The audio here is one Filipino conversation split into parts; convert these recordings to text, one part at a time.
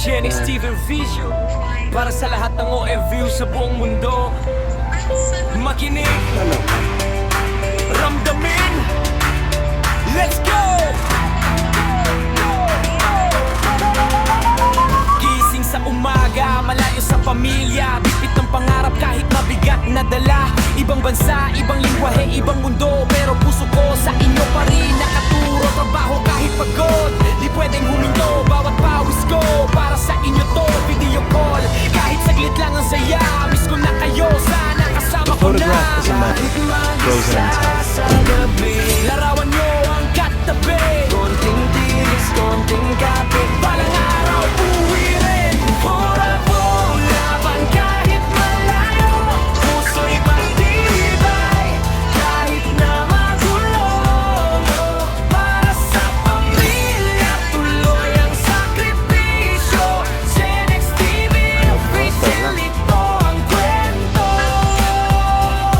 Jenny Steven Vision para sa lahat ng OFW sa buong mundo. Makinig, ramdamin, let's go! Gising sa umaga, malayo sa pamilya, bipit ng pangarap kahit mabigat na dala. Ibang bansa, ibang lingwahe, ibang mundo, pero puso ko sa inyo pa rin nakaturo. Trabaho kahit pagod, di pwedeng huminto. Bawat pawis ko, para sa inyo to. Video call, kahit saglit lang ang saya. Miss ko na kayo, sana kasama ko na. Kahit mag-isa sa gabi, larawan nyo ang katabi. Konting tiris, konting kapit, balang araw uwi rin. Pura-po, laban kahit malayo. Puso'y matibay, kahit na magulo. Para sa pamilya, tuloy ang sakripisyo. Genex TV, official, ito ang kwento.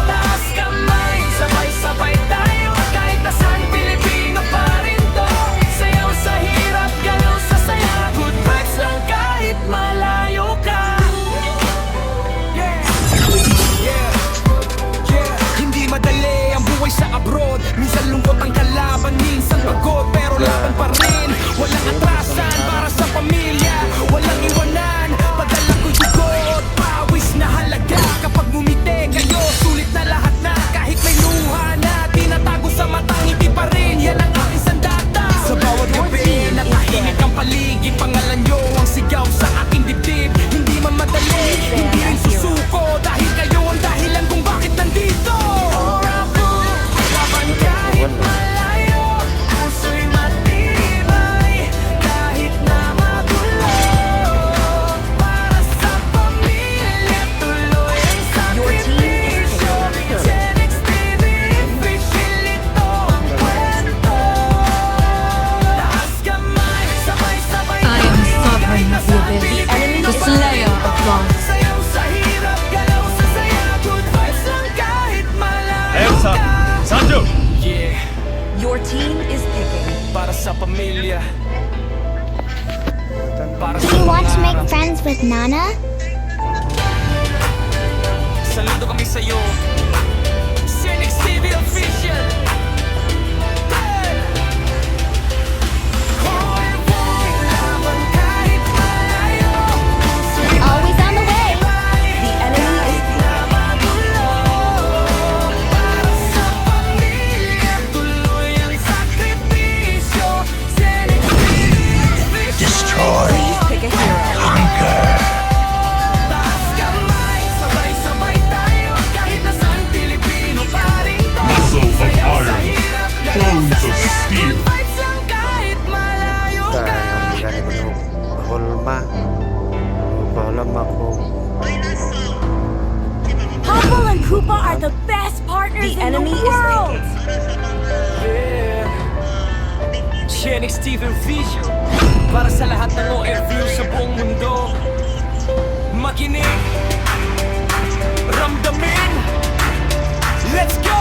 Taas kamay, sabay-sabay tayo. Kahit nasaan, Pilipino pa rin to. Sayaw sa hirap, galaw sa saya. Good vibes lang kahit malayo ka. Hindi madali ang buhay sa abroad. Minsan lungkot ang kalaban, minsan pagod, pero laban pa rin. Walang atrasan para sa pamilya, walang iwanan. Padala ko dugot, pawis na halaga. Kapag ngumiti kayo, sulit na lahat na. Kahit may luha na tinatago sa matang ngiti pa rin. Yan ang aking sandata. Sa bawat gabi, nakahingit ang paligid. Pangalan nyo ang sigaw sa aking dibdib. Hindi man madali, hindi rin susuko. Dahil kayo ang dahilan kung bakit nandito. Laban kahit malayo, puso'y matibay, kahit na magulo. Para sa pamilya, tuloy ang sakripisyo. Genex TV, official, ito ang kwento. Taas kamay, sabay-sabay I am sovereign of the abyss, the slayer of gods. sayaw sa hirap, galaw sa saya. Good vibes lang kahit malayo Elsa, ka. Sanjo! Yeah, Your team is picking. para sa pamilya. Para Do sa you want to make pangarap. friends with Nana? Saludo kami sa'yo. Genex TV official. Hey! Laban kahit malayo. Always on the way. The enemy is Kahit na magulo. Para sa pamilya, tuloy ang sakripisyo. Genex TV official. Please pick a hero. Taas kamay, sabay-sabay tayo. Kahit nasaan, Pilipino pa rin to. Muscle of Sayaw sa iron, hirap, galaw bones sa of saya. steel. Good vibes lang kahit malayo ka. Hulma ko. Humble and Koopa are the best partners The in enemy the is world. picking. Yeah. Genex TV Vision para sa lahat ng OFW sa buong mundo. Makinig, ramdamin, let's go!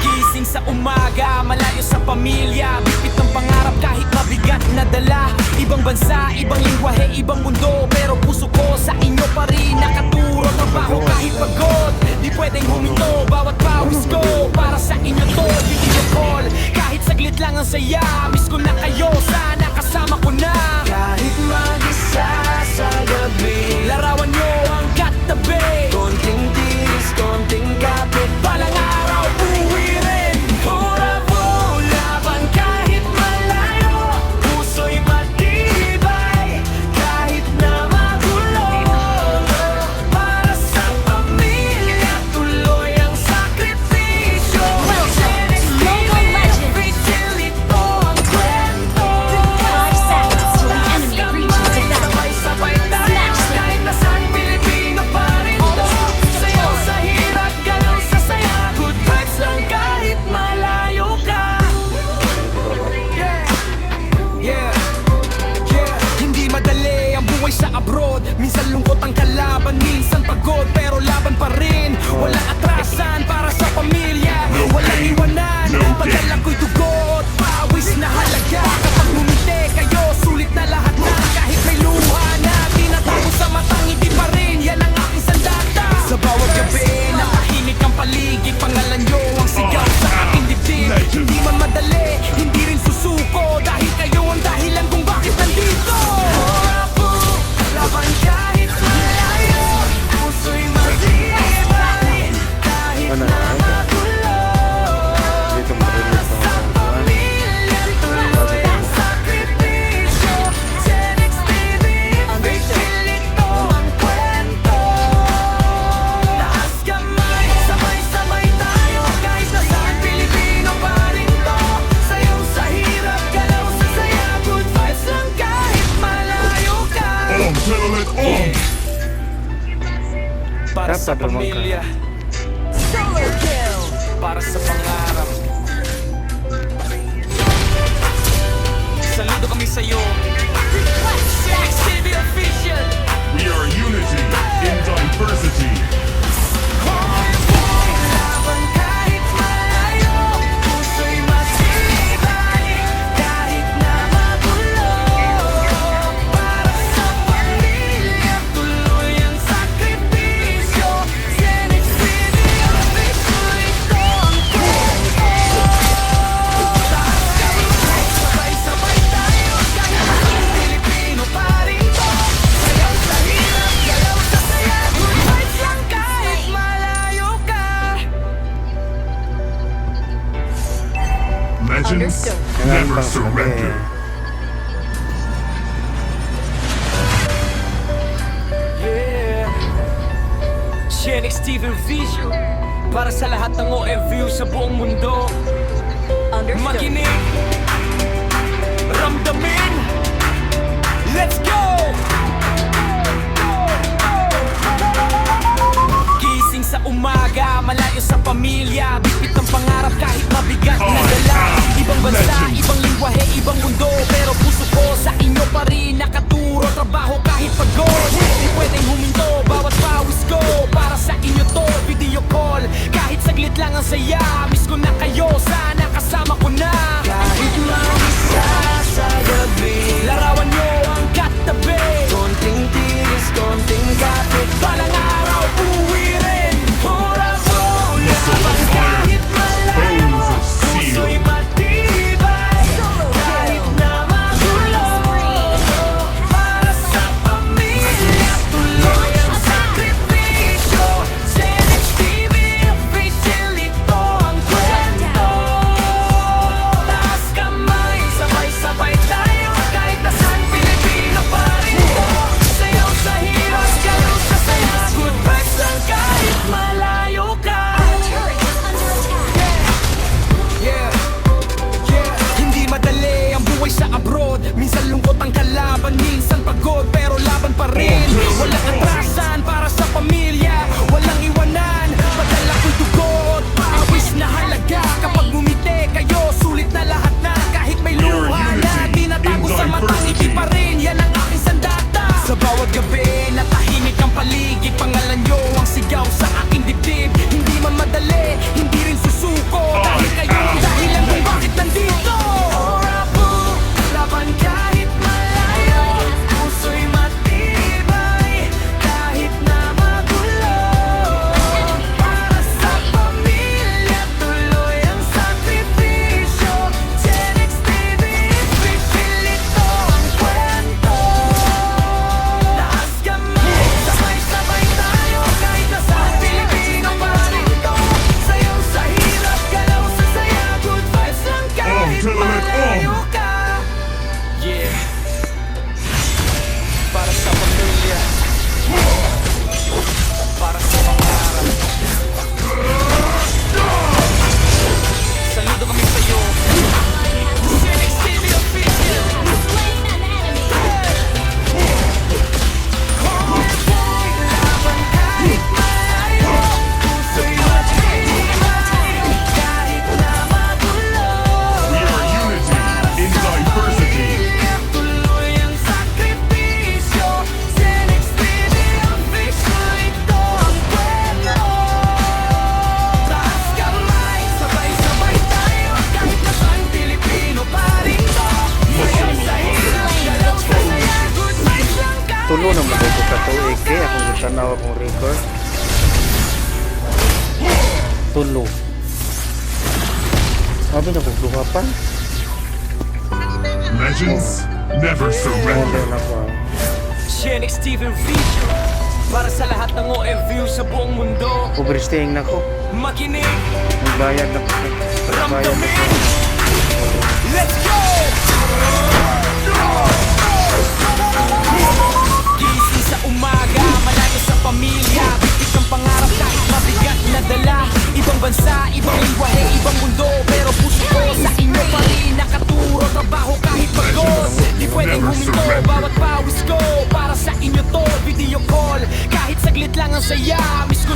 Gising sa umaga, malayo sa pamilya, bipit ng pangarap kahit mabigat na dala. Ibang bansa, ibang lingwahe, ibang mundo, pero puso ko sa inyo pa rin nakaturo. Trabaho kahit pagod, di pwedeng huminto. Bawat pawis ko, para sa inyo to. Video call, kahit saglit lang ang saya. Miss ko na kayo, sana kasama ko na. Kahit mag-isa sa gabi, larawan nyo ang katabi. Konting tiris, konting kapit, balang araw uwi rin. Pura-po, laban kahit malayo. Puso'y matibay, kahit na magulo. Para sa pamilya, tuloy ang sakripisyo. Genex TV, official, ito ang kwento. sa Nakaduman ka. pamilya, Solo kill. para sa pangarap. Saludo kami sa'yo, Sex TV Official. We are unity in diversity. Laban kahit malayo, puso'y matibay, kahit na magulo. Para sa pamilya, tuloy ang sakripisyo. Senex TV Official, ito ang kwento. Taas kamay, sabay-sabay tayo, kaya ang Pilipino pa rin to. Sayaw sa hirap, galaw sa saya, good vibes lang kahit malayo ka. Legends Understood. never surrender. Yeah. Senex TV Vision, para sa lahat ng OFU sa buong mundo. Understood. Makinig, ramdamin, let's go! Gising sa umaga, malayo sa pamilya, bitbit ng pangarap kahit mabigat na dala. Ibang bansa, ibang lingwahe, ibang mundo, pero puso ko sa inyo pa rin nakaturo. Trabaho kahit pagod, di pwedeng huminto, bawat pawis ko para sa inyo to. Video call, kahit saglit lang ang saya, miss ko na kayo, sana kasama ko na. Kahit mag-isa sa gabi, larawan nyo ang katabi. Konting tiis, konting kapit, balang araw uwi rin. Hura mo, laban kahit malayo, Bones of steel. puso'y matibay, kahit na magulo. Para sa pamilya, tuloy ang sakripisyo. Senex TV Official, ito ang kwento. Taas kamay, sabay-sabay tayo, kahit nasaan Pilipino pa rin to. Sayaw sa hirap, galaw sa saya, good vibes lang kahit malayo ka. Yeah, yeah. Hindi madali ang buhay sa abroad. Minsan lungkot ang kalaban, minsan pagod, pero laban pa rin. Walang atrasan para sa pamilya, walang iwanan. Padala ko'y dugo at pawis na halaga. Kapag ngumiti kayo, sulit na lahat na. Kahit may luha na tinatago sa matang ngiti pa rin, yan ang aking sandata. Sa bawat gabi, natahimik ang paligid, pangalan nyo ang sigaw sa aking dibdib. Hindi man madali, hindi rin susuko, dahil kayo ang dahilan kung bakit nandito. Orabu, laban kahit malayo, puso'y matibay, kahit na magulo. Para sa pamilya, tuloy ang sakripisyo. Senex TV Official, ito ang kwento. Taas kamay, sabay-sabay tayo, kahit nasaan Pilipino pa rin to. Sayaw sa hirap, galaw sa saya, good vibes lang kahit Tell 'em it, malayo ka. Yeah. Para sa pamilya, para sa pangarap. Saludo kami sa'yo, Senex TV Official. Laban kahit malayo, puso'y matibay, kahit na magulo. We are unity in diversity. Tuloy ang sakripisyo. Senex TV Official, ito ang kwento. Taas kamay, sabay-sabay tayo, kahit nasaan Pilipino pa rin to. Sayaw sa hirap, galaw sa saya, good vibes lang kahit Tulo na magbuto ka to, Ike. Akong gitanaw akong record. Tulo. Sabi na bugluha pa. Legends never surrender. Order na ko. Senex TV Vision, para sa lahat ng OFU sa buong mundo. Overstaying na ko. Makinig, Magbayad na ko. Bayad na ramdamin, ko. let's go! Gising sa umaga, malayo sa pamilya, bitbit ng pangarap kahit mabigat na dala. Ibang bansa, ibang lingwahe, ibang mundo, pero puso ko sa inyo pa rin nakaturo. Trabaho kahit pagod, di pwedeng huminto, bawat pawis ko para sa inyo to. Video call, kahit saglit lang ang saya, miss ko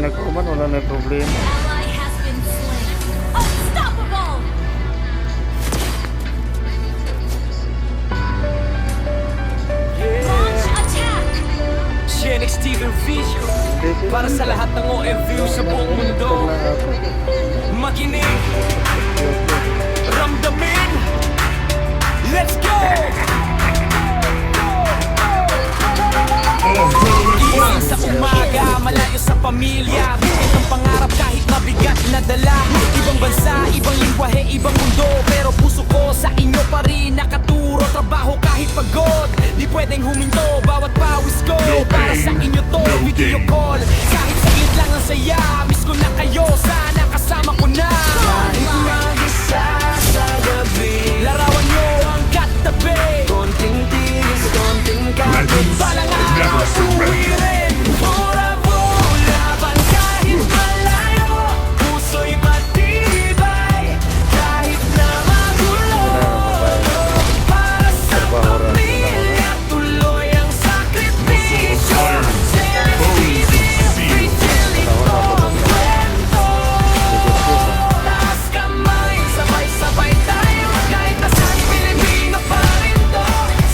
nagkuman, wala na problema. Ally has been slain. Unstoppable! Launch attack! Shenix Steven Vision para sa lahat ng OFU sa buong mundo. Makinig, ramdamin, let's go! Iwan sa umaga, malayo sa pamilya, bukit ang pangarap kahit mabigat na dala. Ibang bansa, ibang lingwahe, ibang mundo, pero puso ko sa inyo pa rin nakaturo. Trabaho kahit pagod, di pwedeng huminto, bawat pawis ko para sa inyo to, video call. Kahit saglit lang ang saya, miss ko na kayo, sana kasama ko na. Kahit mag-isa sa gabi, larawan nyo ang katabi. Konting tiis, konting kapit, Legends balang never araw surrender. suwirin. Bravo, laban kahit malayo, puso'y matibay, kahit na magulo. Para sa pamilya, tuloy ang sakripisyo. Shenix TV, pipilit ko ang kwento. Taas kamay, sabay-sabay tayo, kahit nasan Pilipino pa rin to.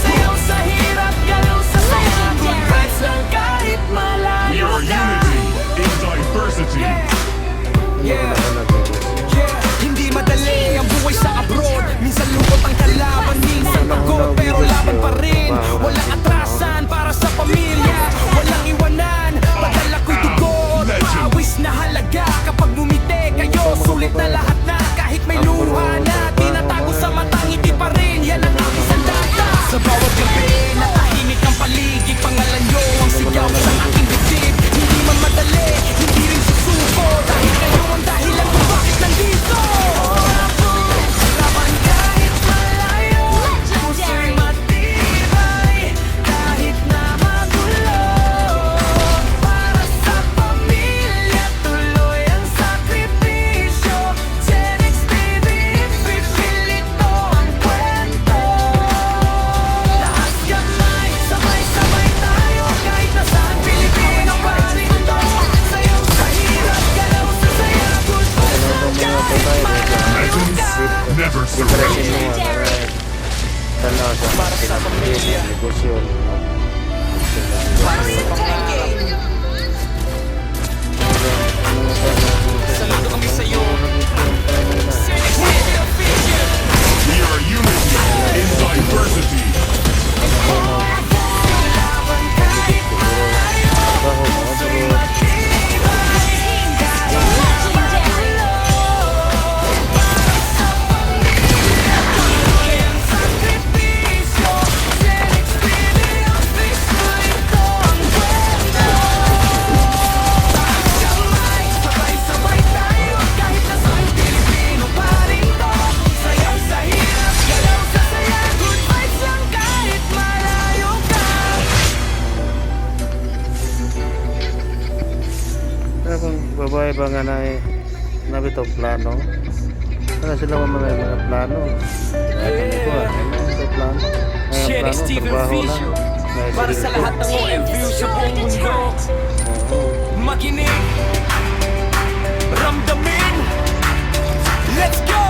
Sayaw sa hirap, galaw sa saya, good vibes lang kahit We malayo are ka. unity in diversity. Yeah, hindi madali ang buhay sa abroad. Minsan lungkot ang kalaban, minsan pagod, pero laban pa rin. Walang atrasan para sa pamilya, walang iwanan. Padala ko'y dugo, pawis na halaga. Kapag bumiti kayo, sulit na lahat na. Kahit may luha na, tinatago sa mata, ngiti pa rin. Yan ang aking sandata. Sa bawat gabi, natahimik ang paligid. Pangalan nyo ang sigaw sa aking dibdib. Hindi man madali, hindi rin susuko. Dahil kayo ang dahilan kung bakit nandito. Laban kahit malayo, puso'y matibay, kahit na magulo. Para sa pamilya, tuloy ang sakripisyo. Shenix TV, pipilit ko ang kwento. Taas kamay, sabay-sabay tayo, kahit nasaan Pilipino pa rin to. Sayaw sa hirap, galaw sa saya, good vibes lang kahit malayo ka. Never Interesting surrender. mo, talaga. Para sa pamilya. Negosyo. Saludo kami sa'yo. Shenix TV official. We are unity in diversity. Laban kahit malayo, puso'y matibay, kahit na magulo. Para sa pamilya, tuloy ang sakripisyo. Shenix TV official, ito ang kwento. Taas kamay, sabay-sabay tayo, kahit nasaan Pilipino pa rin to. Sayaw sa hirap, galaw sa saya, good vibes lang kahit malayo ka. Ano kung babae ba nga na nabito plano? Ano sila mga plano? Ano ito ano ito plano? Shenix TV Vision para sa lahat ng OFU sa buong mundo. Makinig, ramdamin, let's go!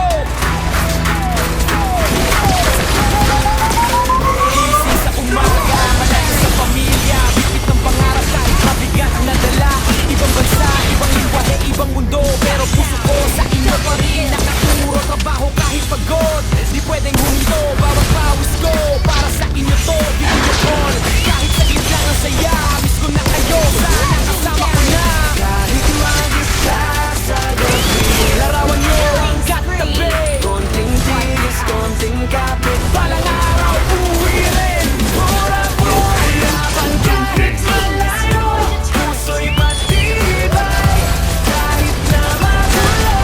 Easy sa umaga, malayo sa pamilya, bibit ng pangarap kahit mabigat na dala. Ibang bansa, ibang lingwahe, ibang mundo, pero puso ko sa inyo pa rin nakaturo. Trabaho kahit pagod, di pwedeng huminto, bawat pawis ko para sa inyo to, video call. Kahit saglit lang ang saya, miss ko na kayo, sana kasama ko na. Kahit mag-isa sa gabi, larawan nyo ang katabi. Konting tiis, konting kapit, balang araw uwi rin. Bravo, laban kahit malayo, puso'y matibay, kahit na magulo.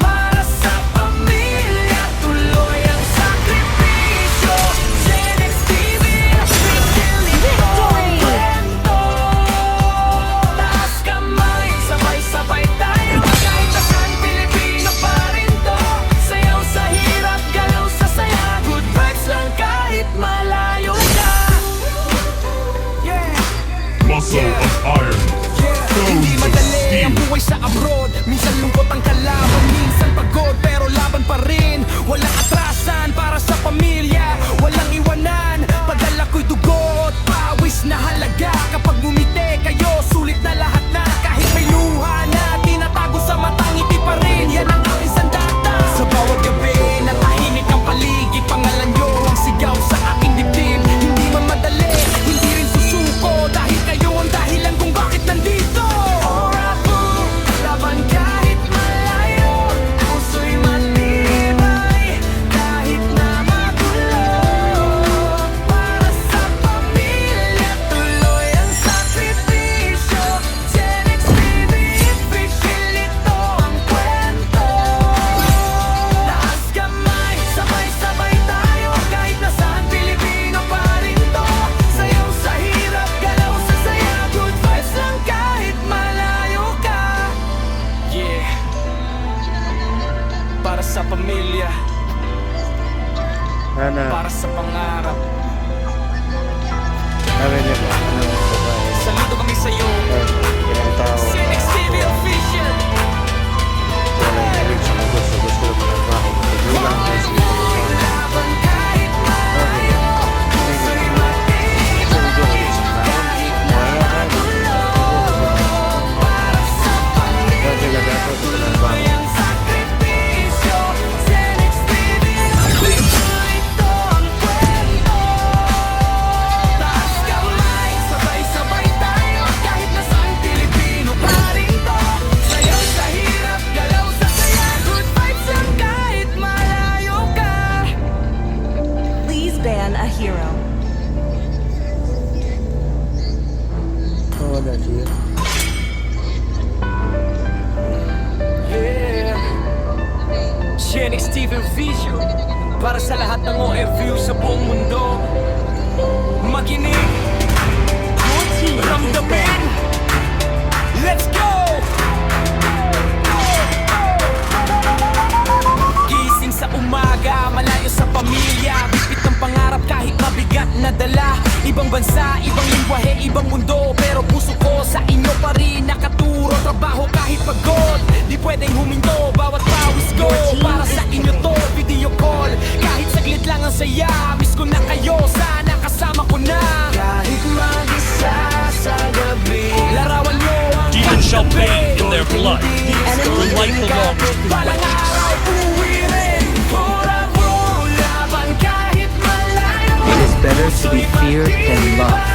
Para sa pamilya, tuloy ang sakripisyo. Shenix TV, pipilit ko ang kwento. Taas kamay, sabay-sabay tayo, kahit nasaan Pilipino pa rin to. Sayaw sa hirap, galaw sa saya, good vibes lang kahit malayo ka. Yeah. Muscle of iron. Hindi buhay sa abroad. Minsan lungkot ang kalaban, minsan pagod, pero laban pa rin. Walang atrasan para sa pamilya, walang iwanan. Padala ko'y dugo at pawis na halaga. Kapag bumite kayo, sulit na lahat na. Kahit may luha na tinatago sa matang ngiti pa rin. Yan ang aking sandata. Sa bawat gabi, natahimik ang paligid. Pangalan nyo ang sigaw sa aking dibdib. Hindi man madali, hindi rin susuko. Dahil kayo ang dahilan kung bakit nandito. Orapo, laban kahit malayo. Puso'y matibay, kahit na magulo. Para sa pamilya, tuloy ang sakripisyo. Gen X TV, official ito ang kwento. Taas kamay, sabay-sabay tayo. Kahit nasaan, Pilipino pa rin to. Sayaw sa hirap, galaw sa saya. Good vibes lang kahit malayo ka. Yeah. Para sa pamilya, Sana, para sa pangarap. sabi niya ba, ano, babae, Saludo kami sa'yo. ilang tao, Gen X TV official. walang hilig sa gusto ng trabaho, magulang, may sinigaw. Laban kahit malayo. Puso'y matibay, kahit na magulo. Para sa pamilya, tuloy ang sakripisyo. Gen X TV, official ito ang kwento. Taas kamay, sabay-sabay tayo. Kahit nasaan, Pilipino pa rin to. Sayaw sa hirap, galaw sa saya. Good vibes lang kahit malayo ka. Please ban a hero. Wala siya. Yeah. Gen X TV Visual para sa lahat ng OFU sa buong mundo. Makinig, Your team is ramdamin. banned. Let's go! Gising sa umaga, malayo sa pamilya. Bipit ng pangarap kahit mabigat na dala. Ibang bansa, ibang lingwahe, ibang mundo. Pero puso ko sa inyo pa rin nakaturo. Trabaho kahit pagod, di pwedeng huminto. Bawat pawis ko, para sa inyo to. Video call, kahit saglit lang ang saya. Miss ko na kayo, sana kasama ko na. Kahit mag-isa sa gabi, larawan nyo ang Demons shall paggabi. bathe in their blood. Their life belongs to the Balang righteous. araw, uwi rin. Bravo, laban kahit malayo. It is better to be feared than loved.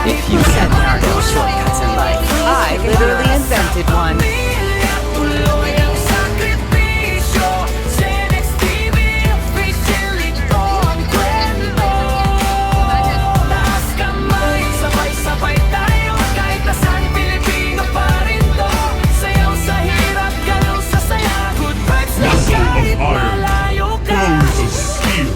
If you said there are no shortcuts in life, I literally invented one. Tuloy ang sakripisyo. Gen X TV, official ito ang kwento. Taas kamay, sabay-sabay tayo. Kahit nasaan, Pilipino pa rin to. Sayaw sa hirap, galaw sa saya. Good vibes lang Muscle of kahit iron. malayo ka. Bones of steel.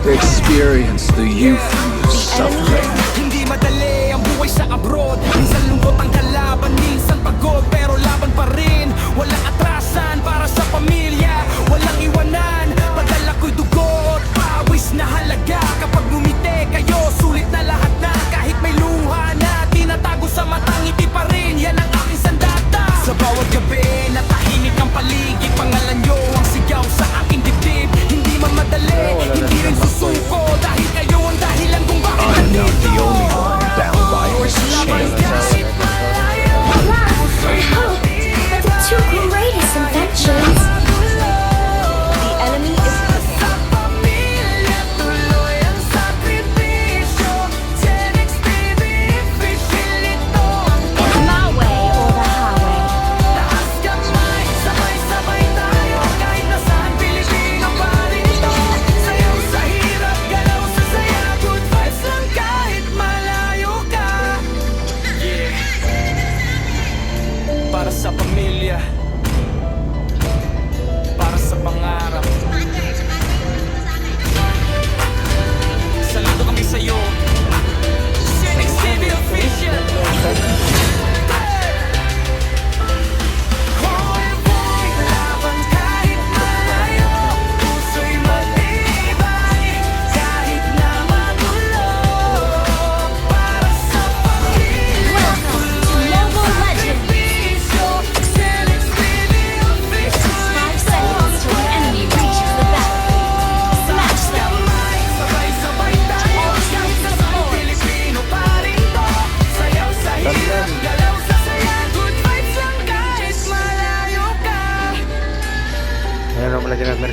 Experience the youth suffering. Hindi madali ang buhay sa abroad. Minsan lungkot ang kalaban, minsan pagod, pero laban pa rin. Walang atrasan para sa pamilya, walang iwanan. Padala ko'y dugo at pawis na halaga. Kapag bumite kayo, sulit na lahat na. Kahit may luha na tinatago sa matang ngiti pa rin. Yan ang aking sandata. Sa bawat gabi, natahimik ang paligid. Pangalan nyo ang sigaw sa aking dibdib. Hindi man madali, hindi rin susuko. Dahil kayo ang dahilan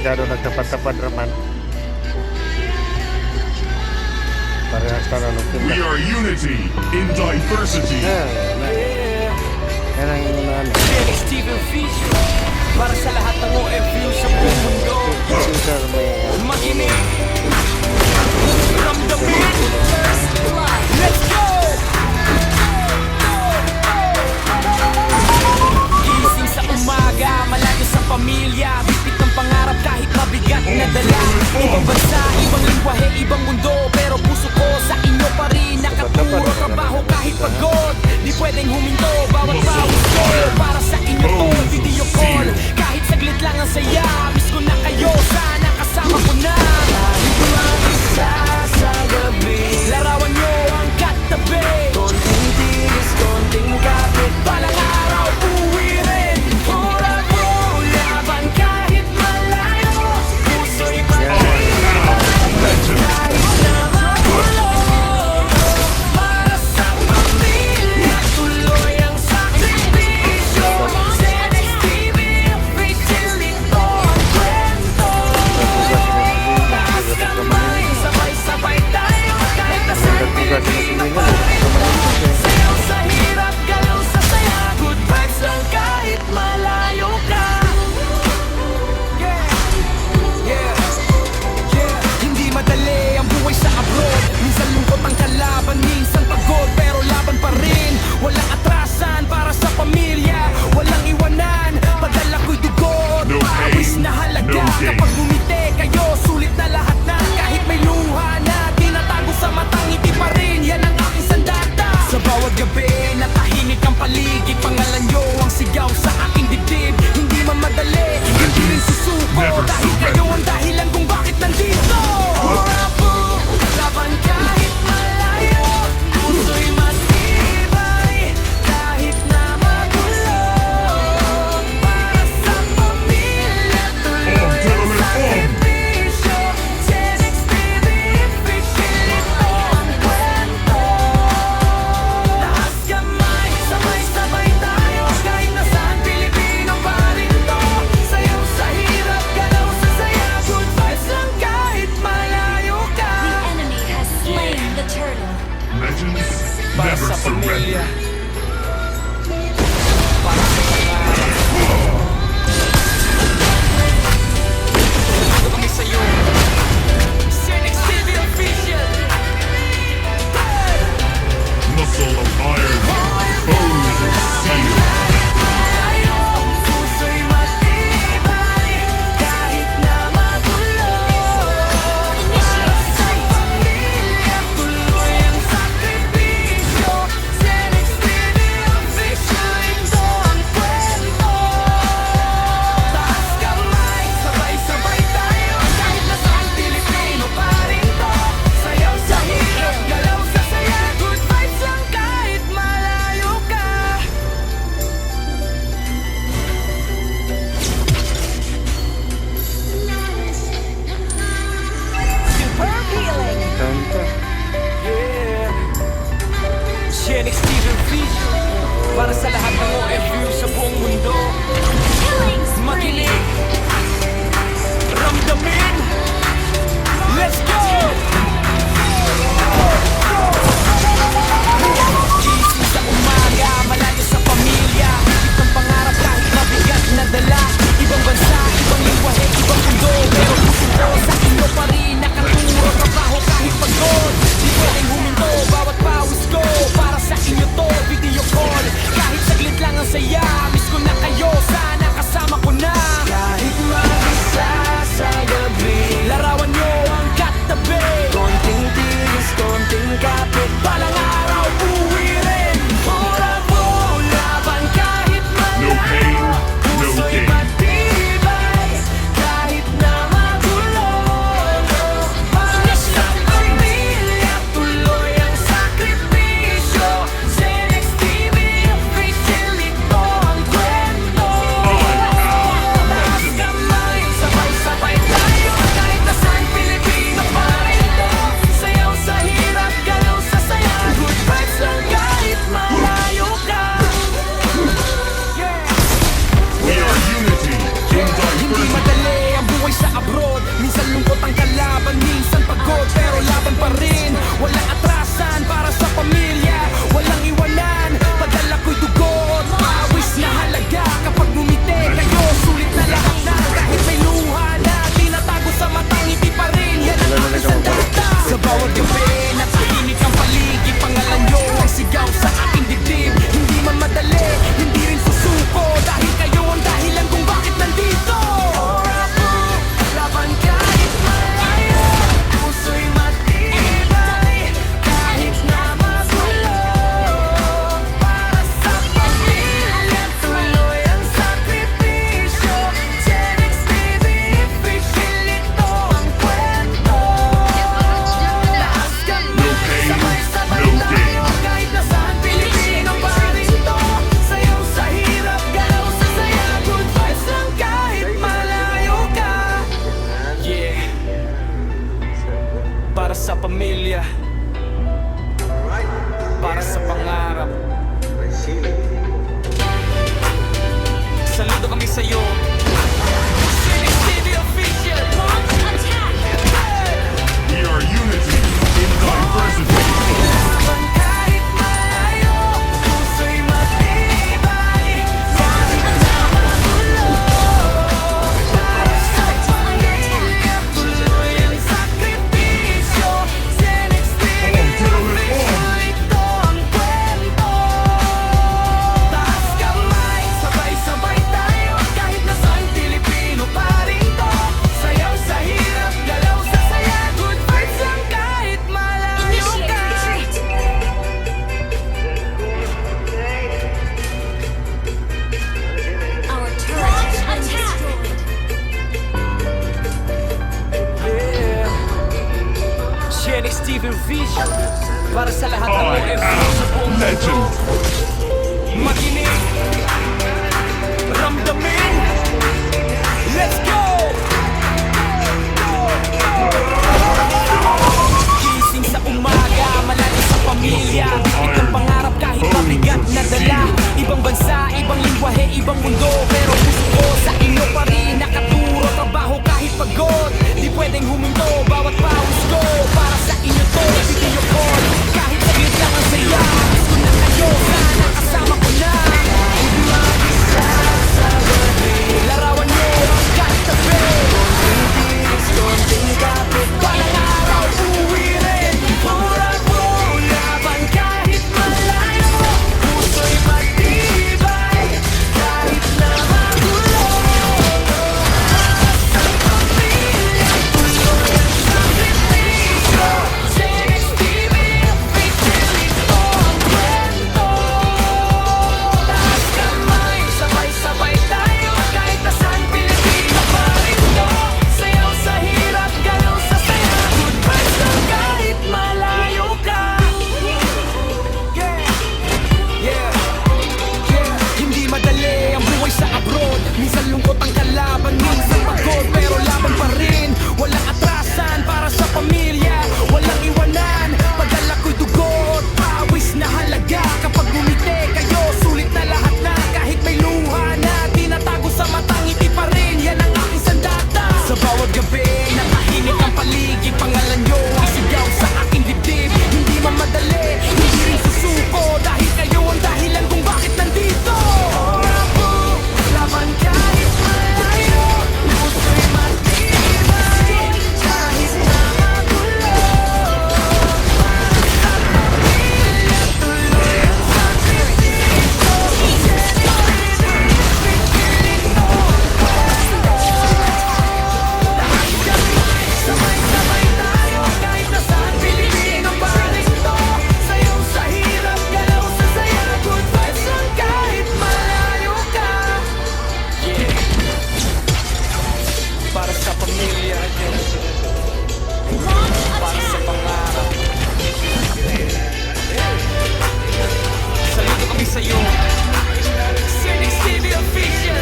masyado nagtapad-tapad naman. Parehas na lang We are unity in diversity. Yan ang unahan. Felix Steven Fisher, para sa lahat ng OFU sa buong mundo. Sir, may Makinig, ramdamin, let's go! Gising sa umaga, malayo sa pamilya, bipit ng pangarap kahit mabigat na dala. Ibang bansa, ibang lingwahe, ibang mundo, pero puso ko sa inyo pa rin nakaturo. Trabaho kahit pagod, di pwedeng huminto, bawat pawis ko para sa inyo to, video call. Kahit saglit lang ang saya, miss ko na kayo, sana kasama ko na. Kahit lang isa sa gabi, larawan nyo ang katabi. Konting tigas, konting kapit, balang araw uwi rin. Pura po, laban kahit malayo, puso'y kahit na magulo. Para sa pamilya, tuloy ang sakripisyo. Senex TV, official ito ang kwento. Taas kamay, sabay-sabay tayo, kahit nasaan Pilipino pa rin to. Sayaw sa hirap, galaw sa saya, good vibes lang kahit malayo ka. Hindi madali ang buhay sa abroad. Minsan lungkot ang kalaban, minsan pagod, pero laban pa rin. Walang atrasan para sa pamilya, walang iwanan, padala ko'y dugo. No pain, Pawis na halaga no gain. kapag bumiti kayo, sulit na lahat na. Kahit may luha na tinatago sa matang ngiti pa rin, yan ang aking sandata. Sa bawat gabi, natahimik ang paligid, pangalan nyo ang sigaw sa aking dibdib. Hindi man madali, hindi rin susuko, Never dahil surrender. kayo ang dahilan kung bakit nandito. Purapo, laban kahit malayo, puso'y matibay, kahit na magulo. Para sa pamilya, tuloy ang sakripisyo. Senex TV, official ito ang kwento. Taas kamay, sabay-sabay tayo, kahit nasaan Pilipino pa rin to. Sayaw sa hirap, galaw sa saya, good vibes lang kahit malayo ka. The enemy has slain the turtle. Legends Para never sa pamilya, surrender. para sa pangarap. Ito kami sa'yo, Senex TV official. Muscle of iron, bones of steel. Tayo, puso'y matibay, kahit na magulo. Para sa pamilya, tuloy ang sakripisyo. Senex TV official, ito ang kwento. Taas kamay, sabay-sabay tayo, kahit nasaan Pilipino pa rin to. Sayaw sa hirap, galaw sa saya, good vibes lang kahit malayo ka. Superb healing. kanta. Senex TV Official, para sa lahat ng OFU sa buong mundo. Killing spree. Makinig, ramdamin, let's go! Gising sa umaga, malayo sa pamilya, higit ng pangarap kahit mabigat na dala. Ibang bansa, ibang lingwahe, ibang mundo, pero puso ko sa inyo pa rin nakaturo. Trabaho kahit pagod, di pwedeng huminto, bawat pawis ko para sa inyo to, video call. Kahit saglit lang ang saya, miss ko na kayo, sana kasama ko na. Kahit mag-isa sa gabi, larawan nyo ang katabi. ang OFC sa buong mundo. Legend. Makinig, ramdamin, let's go! Gising sa umaga, malayo sa pamilya, bigit ang pangarap kahit mabigat na dala. Ibang bansa, ibang lingwahe, ibang mundo, pero puso ko sa inyo pa rin nakaturo. Trabaho kahit pagod, di pwedeng huminto. Bawat pawis ko, para sa inyo to. Video call, kahit saglit lang ang saya. Gusto na kayo, sana kasama ko na. Larawan nyo ang kahit tabi. Balang araw, uwi rin. Pura-puro, laban kahit malayo. Puso'y matibay, kahit na magulo. Sa pamilya, tuloy ang sakripisyo. Senex TV, official, ito ang kwento. Taas kamay, sabay-sabay tayo, kahit nasaan Pilipino pa rin to. Sayaw sa hirap, galaw sa saya. Good vibes lang kahit malayo ka. Hindi madali ang buhay sa abroad. Minsan lungkot ang kalaban, minsan pagod, pero laban pa rin. Walang atrasan para sa pamilya, walang iwanan. Padala ko'y dugo at pawis na halaga. Kapag ngumiti kayo, sulit na lahat na. Kahit may luha na tinatago sa matang ngiti pa rin. Yan ang aking sandata. Sa bawat gabi, natahimik ang paligid. Pangalan nyo ang sigaw sa aking dibdib. Hindi man madali, hindi rin susuko. Dahil kayo ang dahilan kung bakit nandito. Laban kahit malayo, puso'y matibay, kahit na magulo. Sa pamilya, tuloy ang sakripisyo. Lahat kamay, sabay-sabay tayo, kahit nasaan Pilipino pa rin to. Sayaw sa hirap, galaw sa saya. Good vibes lang kahit malayo ka. Para sa pamilya, para sa pangarap. Saludo kami sa'yo, Senex TV official.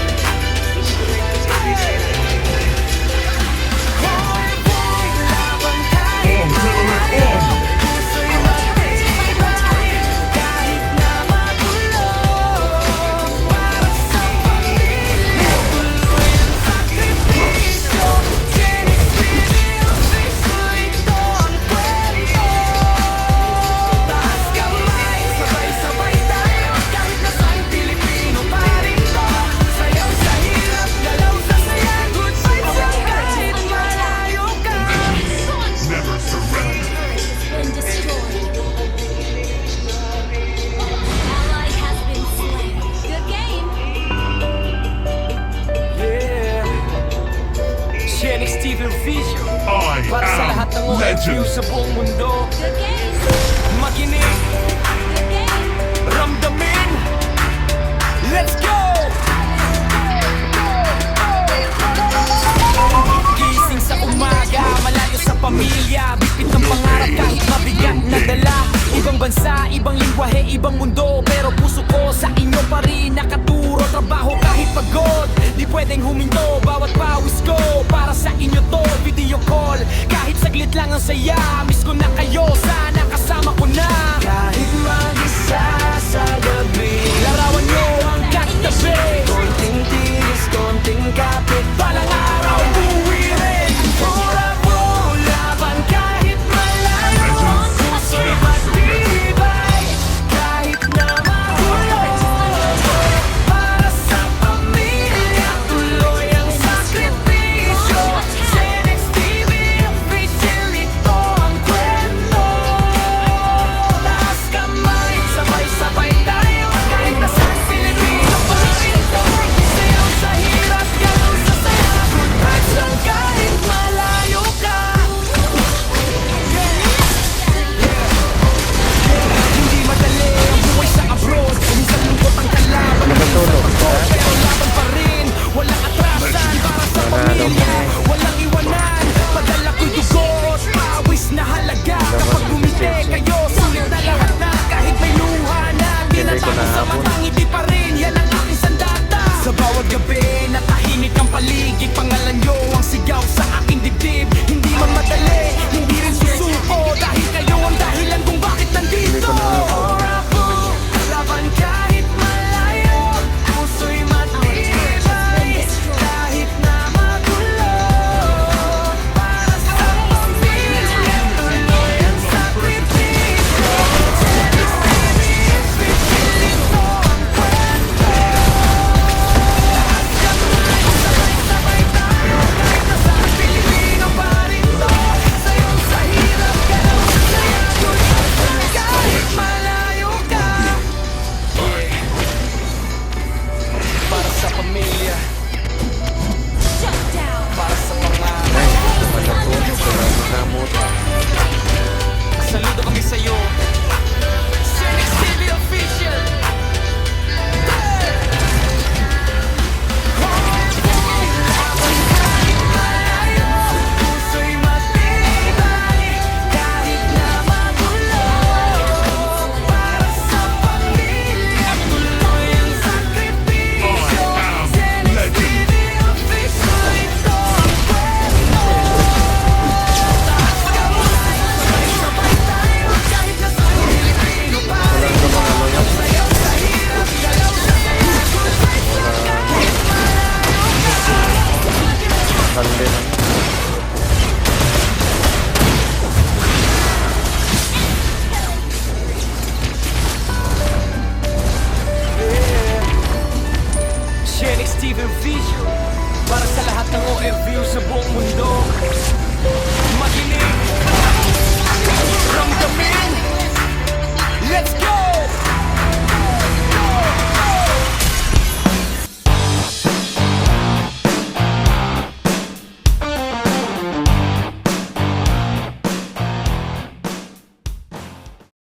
Boy, boy, laban kahit malayo. Puso'y matibay, kahit na magulo. Para sa pamilya, tuloy ang sakripisyo. Senex TV official, ito ang kwento. Taas kamay, sabay-sabay tayo, kahit nasaan Pilipino pa rin to. Sayaw sa hirap, galaw sa saya. Good vibes lang kahit malayo ka. Never surrender. Been destroyed. Ally has been slain. Good game. Yeah. Senex TV official. I Para sa lahat ng am OFC legend. sa buong mundo. Good game. Makinig, Good game. ramdamin, let's go! Gising sa umaga, malayo sa pamilya, bipit ng pangarap kahit mabigat na dala. Ibang bansa, ibang lingwahe, ibang mundo, pero puso ko sa inyo pa rin nakaturo. Trabaho kahit pagod, di pwedeng huminto. Bawat pawis ko, para sa inyo to. Video call, kahit saglit lang ang saya. Miss ko na kayo, sana kasama ko na. Kahit mag-isa sa gabi, larawan nyo ang katabi. Konting tiis, konting kapit, balang araw uwi rin. Pura-puro, laban kahit malayo. Puso'y matibay, kahit na magulo. Para sa pamilya, tuloy ang sakripisyo. Senex TV official, ito ang kwento. Taas sa buong mundo.